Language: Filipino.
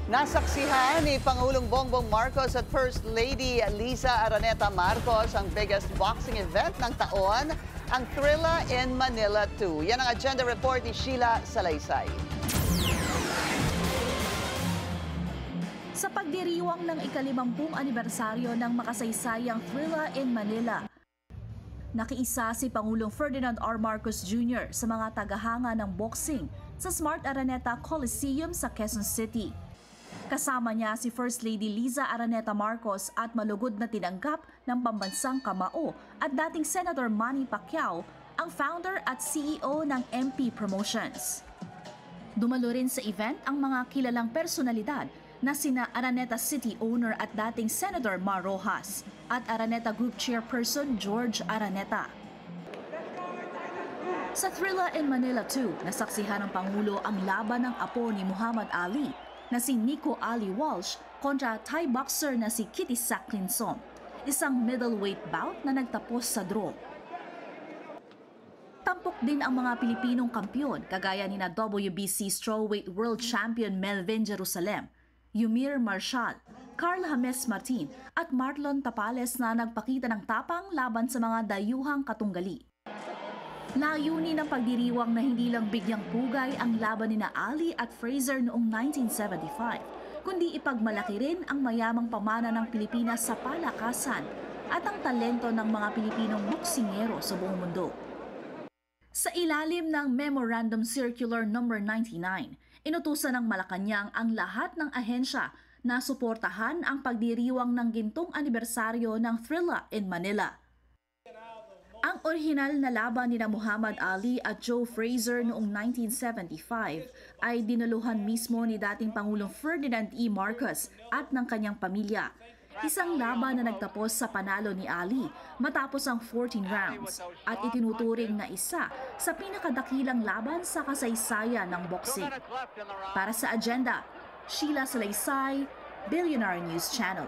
Nasaksihan ni Pangulong Bongbong Marcos at First Lady Liza Araneta Marcos ang biggest boxing event ng taon, ang Thrilla in Manila 2. Yan ang agenda report ni Sheila Salaysay. Sa pagdiriwang ng ika-50 anibersaryo ng makasaysayang Thrilla in Manila, nakiisa si Pangulong Ferdinand R. Marcos Jr. sa mga tagahanga ng boxing sa Smart Araneta Coliseum sa Quezon City. Kasama niya si First Lady Liza Araneta Marcos at malugod na tinanggap ng pambansang kamao at dating Senator Manny Pacquiao, ang founder at CEO ng MP Promotions. Dumalo rin sa event ang mga kilalang personalidad na sina Araneta City Owner at dating Senator Mar Rojas at Araneta Group Chairperson George Araneta. Sa Thrilla in Manila 2, nasaksihan ng Pangulo ang laban ng apo ni Muhammad Ali na si Nico Ali Walsh kontra Thai boxer na si Kitty Saklinson, isang middleweight bout na nagtapos sa draw. Tampok din ang mga Pilipinong kampiyon kagaya ni na WBC Strawweight World Champion Melvin Jerusalem, Yumir Marshall, Carl James Martin at Marlon Tapales na nagpakita ng tapang laban sa mga dayuhang katunggali. Layunin ng pagdiriwang na hindi lang bigyang pugay ang laban ni na Ali at Fraser noong 1975, kundi ipagmalaki rin ang mayamang pamana ng Pilipinas sa palakasan at ang talento ng mga Pilipinong boksingero sa buong mundo. Sa ilalim ng Memorandum Circular No. 99, inutusan ng Malacanang ang lahat ng ahensya na suportahan ang pagdiriwang ng gintong anibersaryo ng Thrilla in Manila. Ang orihinal na laban ni Muhammad Ali at Joe Frazier noong 1975 ay dinaluhan mismo ni dating Pangulong Ferdinand E. Marcos at ng kanyang pamilya. Isang laban na nagtapos sa panalo ni Ali matapos ang 14 rounds at itinuturing na isa sa pinakadakilang laban sa kasaysayan ng boxing. Para sa agenda, Sheila Salaysay, Billionaire News Channel.